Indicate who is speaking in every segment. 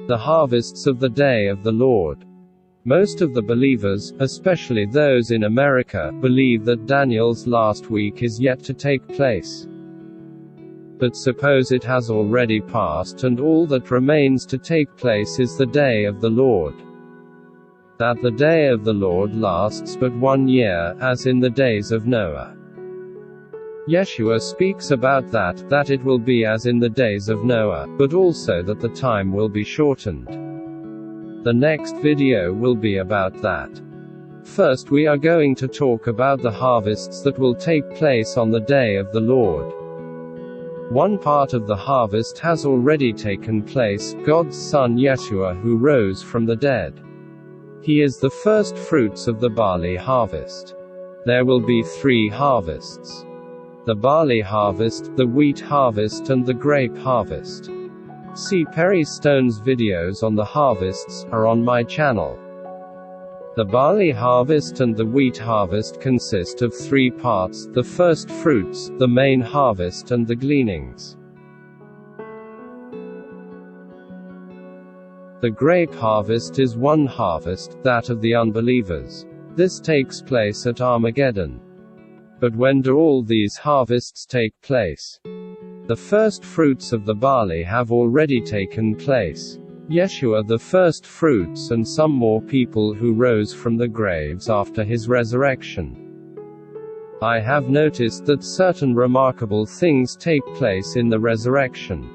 Speaker 1: The harvests of the day of the Lord. Most of the believers, especially those in America, believe that Daniel's last week is yet to take place. But suppose it has already passed and all that remains to take place is the day of the Lord. That the day of the Lord lasts but 1 year, as in the days of Noah. Yeshua speaks about that it will be as in the days of Noah, but also that the time will be shortened. The next video will be about that. First we are going to talk about the harvests that will take place on the day of the Lord. One part of the harvest has already taken place, God's Son Yeshua who rose from the dead. He is the first fruits of the barley harvest. There will be 3 harvests. The barley harvest, the wheat harvest and the grape harvest. See Perry Stone's videos on the harvests, are on my channel. The barley harvest and the wheat harvest consist of 3 parts, the first fruits, the main harvest and the gleanings. The grape harvest is one harvest, that of the unbelievers. This takes place at Armageddon. But when do all these harvests take place? The first fruits of the barley have already taken place. Yeshua the first fruits and some more people who rose from the graves after his resurrection. I have noticed that certain remarkable things take place in the resurrection.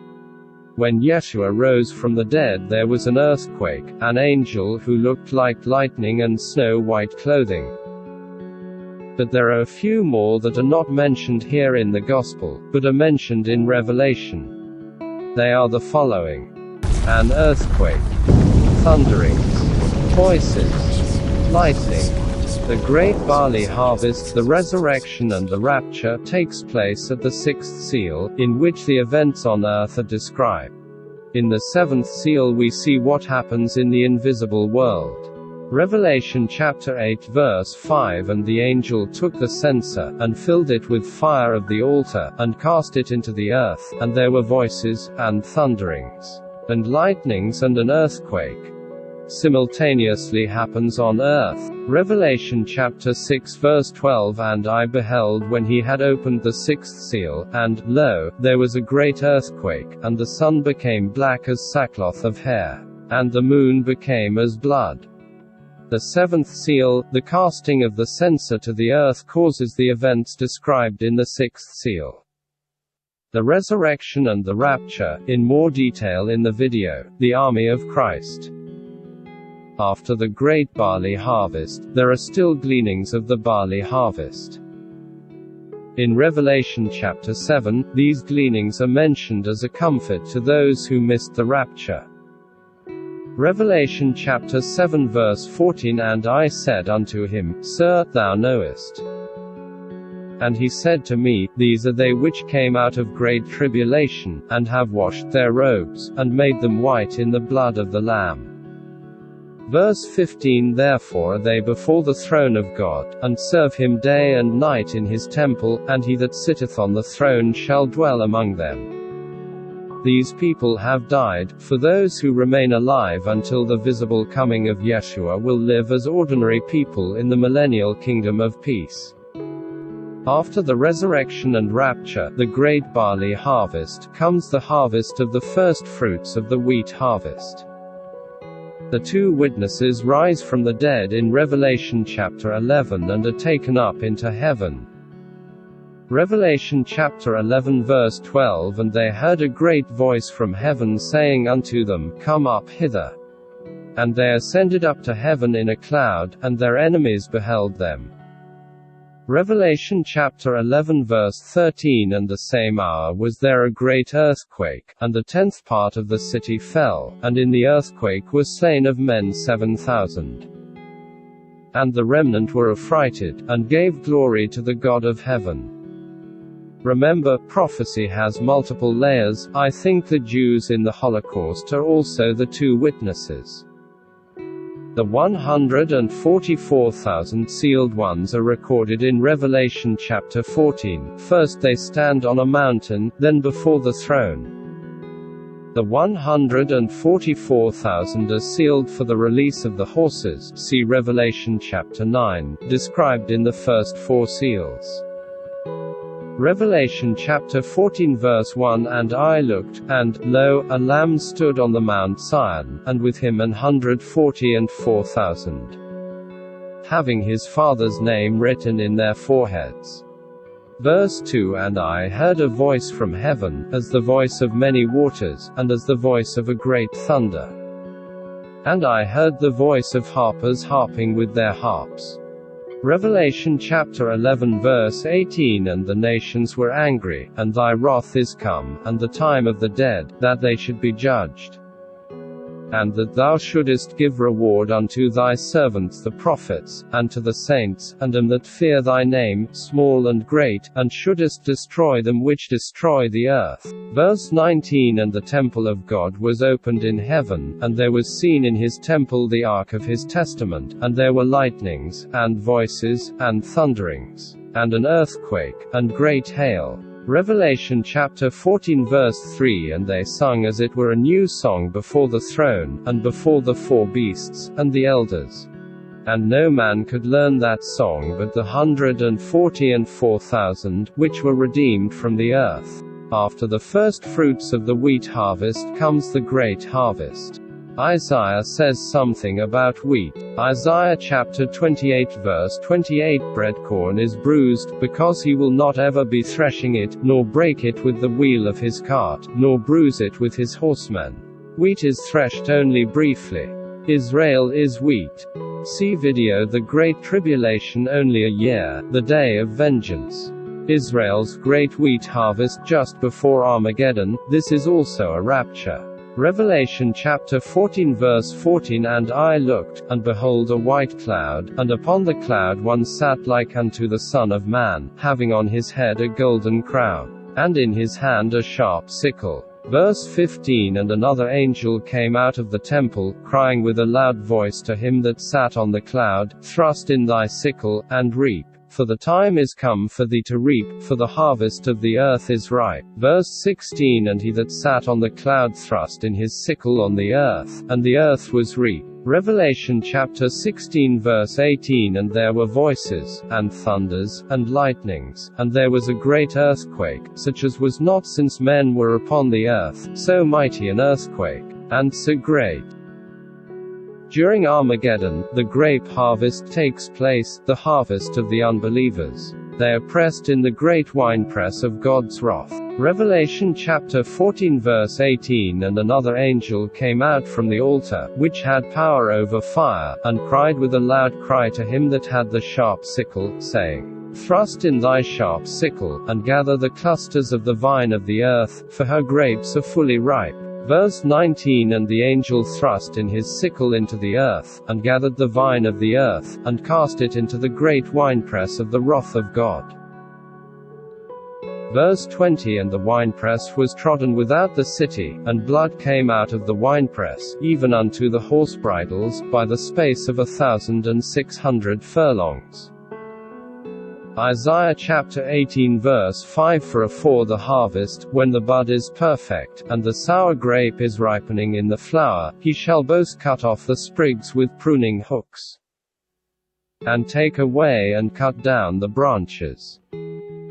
Speaker 1: When Yeshua rose from the dead there was an earthquake, an angel who looked like lightning and snow-white clothing. But there are a few more that are not mentioned here in the Gospel, but are mentioned in Revelation. They are the following: an earthquake, thunderings, voices, lightning. The great barley harvest, the resurrection and the rapture takes place at the 6th seal, in which the events on earth are described. In the 7th seal we see what happens in the invisible world. Revelation chapter 8 verse 5 And the angel took the censer, and filled it with fire of the altar, and cast it into the earth, and there were voices, and thunderings, and lightnings and an earthquake. Simultaneously happens on earth. Revelation chapter 6 verse 12 And I beheld when he had opened the 6th seal, and, lo, there was a great earthquake, and the sun became black as sackcloth of hair, and the moon became as blood. The 7th seal, the casting of the censer to the earth, causes the events described in the 6th seal. The resurrection and the rapture, in more detail in the video, The Army of Christ. After the great barley harvest, there are still gleanings of the barley harvest. In Revelation chapter 7, these gleanings are mentioned as a comfort to those who missed the rapture. Revelation chapter 7 verse 14 And I said unto him, Sir, thou knowest. And he said to me, These are they which came out of great tribulation, and have washed their robes, and made them white in the blood of the Lamb. Verse 15 Therefore are they before the throne of God, and serve him day and night in his temple, and he that sitteth on the throne shall dwell among them. These people have died, for those who remain alive until the visible coming of Yeshua will live as ordinary people in the millennial kingdom of peace. After the resurrection and rapture, the great barley harvest, comes the harvest of the first fruits of the wheat harvest. The 2 witnesses rise from the dead in Revelation chapter 11 and are taken up into heaven. Revelation chapter 11 verse 12 And they heard a great voice from heaven saying unto them, Come up hither. And they ascended up to heaven in a cloud, and their enemies beheld them. Revelation chapter 11 verse 13 And the same hour was there a great earthquake, and the 10th part of the city fell, and in the earthquake were slain of men 7,000. And the remnant were affrighted, and gave glory to the God of heaven. Remember, prophecy has multiple layers. I think the Jews in the Holocaust are also the 2 witnesses. The 144,000 sealed ones are recorded in Revelation chapter 14. First they stand on a mountain, then before the throne. The 144,000 are sealed for the release of the horses, see Revelation chapter 9, described in the first 4 seals. Revelation chapter 14 verse 1 And I looked, and, lo, a lamb stood on the Mount Zion, and with him 144,000, having his Father's name written in their foreheads. Verse 2 And I heard a voice from heaven, as the voice of many waters, and as the voice of a great thunder. And I heard the voice of harpers harping with their harps. Revelation chapter 11 verse 18 And the nations were angry, and thy wrath is come, and the time of the dead, that they should be judged. And that thou shouldest give reward unto thy servants the prophets, and to the saints, and them that fear thy name, small and great, and shouldest destroy them which destroy the earth. Verse 19 And the temple of God was opened in heaven, and there was seen in his temple the ark of his testament, and there were lightnings, and voices, and thunderings, and an earthquake, and great hail. Revelation chapter 14 verse 3 And they sung as it were a new song before the throne, and before the 4 beasts, and the elders. And no man could learn that song but the 144,000, which were redeemed from the earth. After the first fruits of the wheat harvest comes the great harvest. Isaiah says something about wheat. Isaiah chapter 28 verse 28 Bread corn is bruised, because he will not ever be threshing it, nor break it with the wheel of his cart, nor bruise it with his horsemen. Wheat is threshed only briefly. Israel is wheat. See video The Great Tribulation Only a Year, the Day of Vengeance. Israel's great wheat harvest just before Armageddon. This is also a rapture. Revelation chapter 14 verse 14 And I looked, and behold a white cloud, and upon the cloud one sat like unto the Son of Man, having on his head a golden crown, and in his hand a sharp sickle. Verse 15 And another angel came out of the temple, crying with a loud voice to him that sat on the cloud, Thrust in thy sickle, and reap. For the time is come for thee to reap, for the harvest of the earth is ripe. Verse 16 And he that sat on the cloud thrust in his sickle on the earth, and the earth was reaped. Revelation chapter 16 verse 18 And there were voices, and thunders, and lightnings, and there was a great earthquake, such as was not since men were upon the earth, so mighty an earthquake, and so great. During Armageddon, the grape harvest takes place, the harvest of the unbelievers. They are pressed in the great winepress of God's wrath. Revelation chapter 14 verse 18 And another angel came out from the altar, which had power over fire, and cried with a loud cry to him that had the sharp sickle, saying, Thrust in thy sharp sickle, and gather the clusters of the vine of the earth, for her grapes are fully ripe. Verse 19 And the angel thrust in his sickle into the earth, and gathered the vine of the earth, and cast it into the great winepress of the wrath of God. Verse 20 And the winepress was trodden without the city, and blood came out of the winepress, even unto the horse bridles, by the space of 1,600 furlongs. Isaiah chapter 18 verse 5 For afore the harvest, when the bud is perfect, and the sour grape is ripening in the flower, he shall both cut off the sprigs with pruning hooks, and take away and cut down the branches.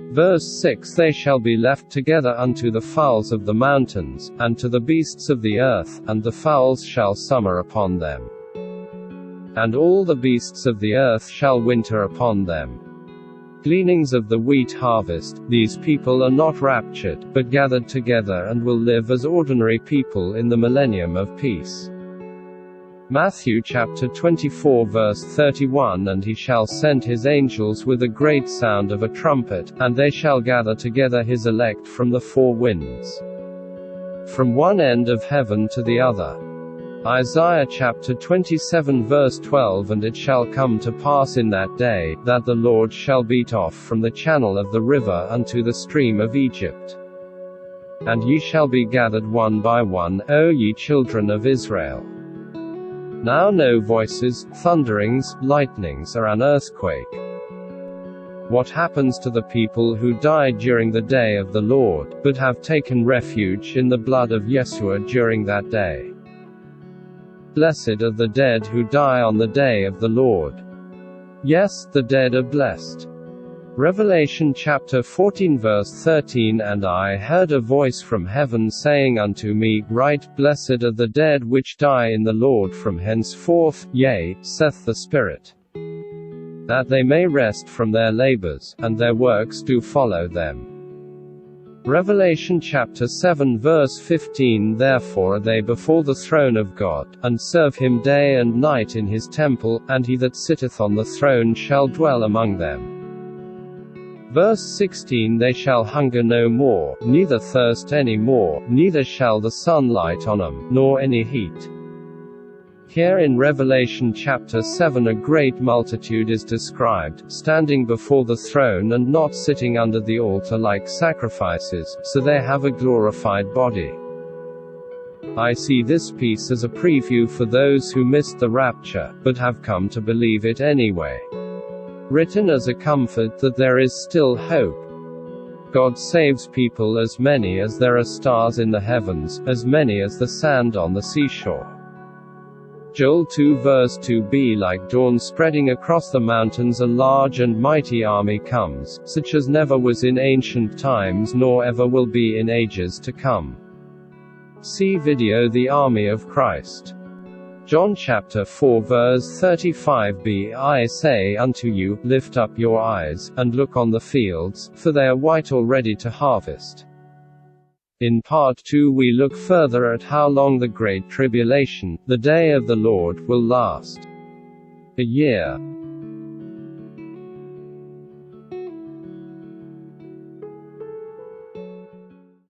Speaker 1: Verse 6 They shall be left together unto the fowls of the mountains, and to the beasts of the earth, and the fowls shall summer upon them, and all the beasts of the earth shall winter upon them. Gleanings of the wheat harvest. These people are not raptured, but gathered together and will live as ordinary people in the millennium of peace. Matthew chapter 24 verse 31 And he shall send his angels with a great sound of a trumpet, and they shall gather together his elect from the 4 winds, from one end of heaven to the other. Isaiah chapter 27 verse 12 And it shall come to pass in that day, that the Lord shall beat off from the channel of the river unto the stream of Egypt. And ye shall be gathered one by one, O ye children of Israel. Now no voices, thunderings, lightnings or an earthquake. What happens to the people who die during the day of the Lord, but have taken refuge in the blood of Yeshua during that day? Blessed are the dead who die on the day of the Lord. Yes, the dead are blessed. Revelation chapter 14 verse 13 And I heard a voice from heaven saying unto me, Write, Blessed are the dead which die in the Lord from henceforth, yea, saith the Spirit, that they may rest from their labors, and their works do follow them. Revelation chapter 7 verse 15 Therefore are they before the throne of God, and serve him day and night in his temple, and he that sitteth on the throne shall dwell among them. Verse 16 They shall hunger no more, neither thirst any more, neither shall the sun light on them, nor any heat. Here in Revelation chapter 7 a great multitude is described, standing before the throne and not sitting under the altar like sacrifices, so they have a glorified body. I see this piece as a preview for those who missed the rapture, but have come to believe it anyway. Written as a comfort that there is still hope. God saves people as many as there are stars in the heavens, as many as the sand on the seashore. Joel 2 verse 2 Be like dawn spreading across the mountains, a large and mighty army comes, such as never was in ancient times nor ever will be in ages to come. See video The Army of Christ. John chapter 4 verse 35b I say unto you, lift up your eyes, and look on the fields, for they are white already to harvest. In part 2 we look further at how long the great tribulation, the day of the Lord, will last. A year.